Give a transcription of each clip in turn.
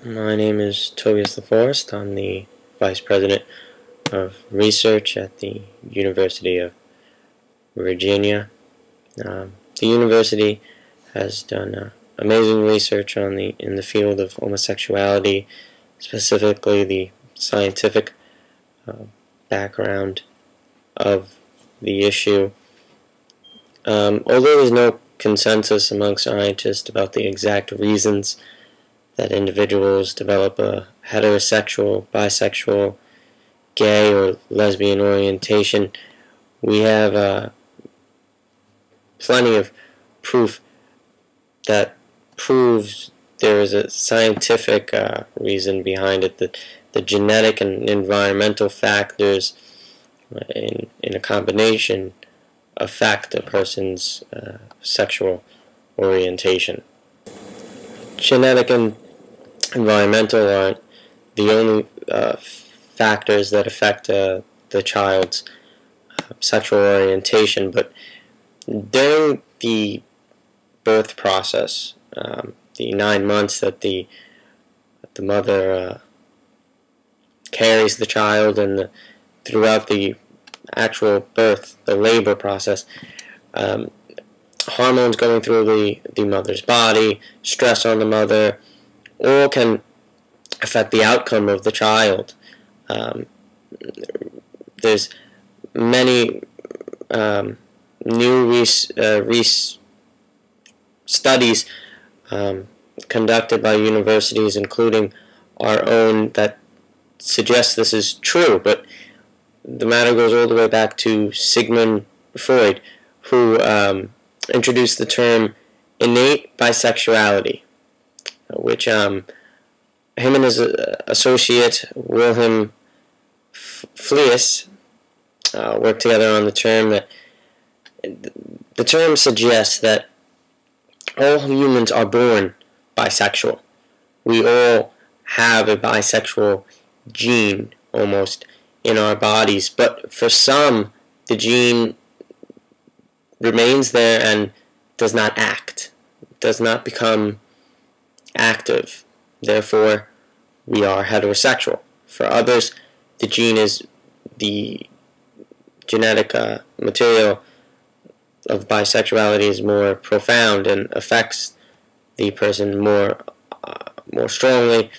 My name is Tobias LaForest. I'm the Vice President of Research at the University of Virginia. The university has done amazing research in the field of homosexuality, specifically the scientific background of the issue. Although there's no consensus among scientists about the exact reasons that individuals develop a heterosexual, bisexual, gay, or lesbian orientation, we have plenty of proof that proves there is a scientific reason behind it, that the genetic and environmental factors in a combination affect a person's sexual orientation. Genetic and environmental aren't the only factors that affect the child's sexual orientation, but during the birth process, the 9 months that the mother carries the child, and throughout the actual birth, the labor process, hormones going through the mother's body, stress on the mother, all can affect the outcome of the child. There's many new studies conducted by universities, including our own, that suggest this is true, but the matter goes all the way back to Sigmund Freud, who introduced the term innate bisexuality, which him and his associate Wilhelm Fliess worked together on the term. That the term suggests that all humans are born bisexual. We all have a bisexual gene almost in our bodies, but for some the gene remains there and does not act, does not become active. Therefore, we are heterosexual. For others, the gene is the genetic material of bisexuality is more profound and affects the person more strongly,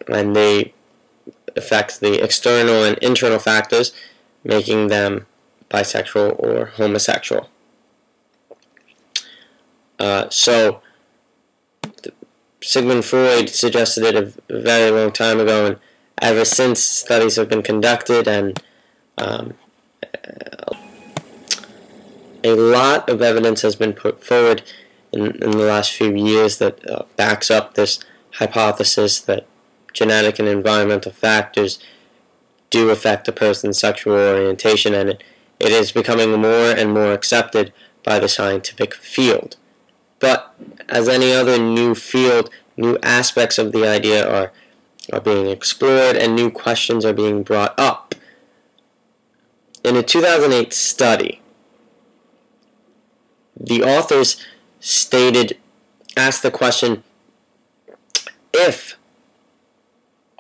and they affect the external and internal factors, making them bisexual or homosexual. So Sigmund Freud suggested it a very long time ago, and ever since studies have been conducted, and a lot of evidence has been put forward in the last few years that backs up this hypothesis that genetic and environmental factors do affect a person's sexual orientation, and it is becoming more and more accepted by the scientific field. But as any other new field, new aspects of the idea are being explored, and new questions are being brought up. In a 2008 study, the authors asked the question, if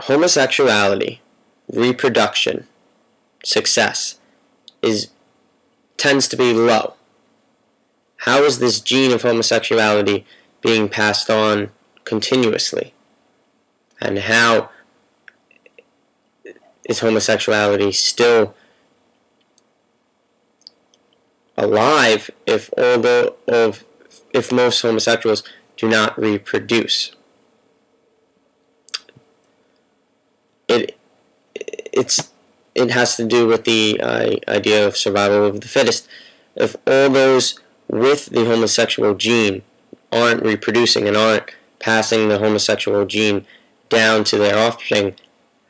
homosexuality, reproduction, success tends to be low, how is this gene of homosexuality being passed on continuously? And how is homosexuality still alive if most homosexuals do not reproduce? It has to do with the idea of survival of the fittest. If all those with the homosexual gene aren't reproducing and aren't passing the homosexual gene down to their offspring,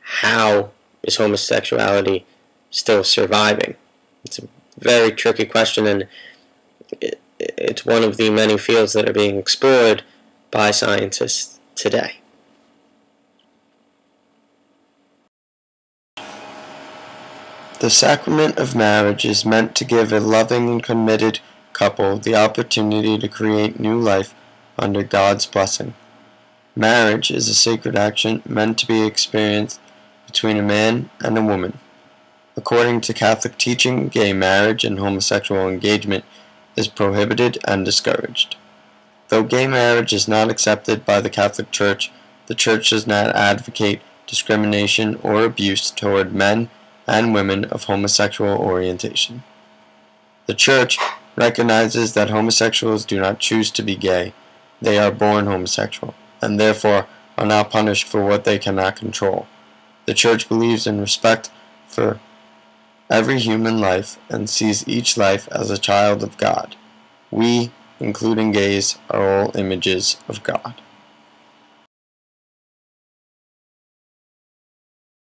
how is homosexuality still surviving? It's a very tricky question, and it's one of the many fields that are being explored by scientists today. The sacrament of marriage is meant to give a loving and committed couple the opportunity to create new life under God's blessing. Marriage is a sacred action meant to be experienced between a man and a woman. According to Catholic teaching, gay marriage and homosexual engagement is prohibited and discouraged. Though gay marriage is not accepted by the Catholic Church, the Church does not advocate discrimination or abuse toward men and women of homosexual orientation. The Church recognizes that homosexuals do not choose to be gay. They are born homosexual, and therefore are not punished for what they cannot control. The Church believes in respect for every human life and sees each life as a child of God. We, including gays, are all images of God.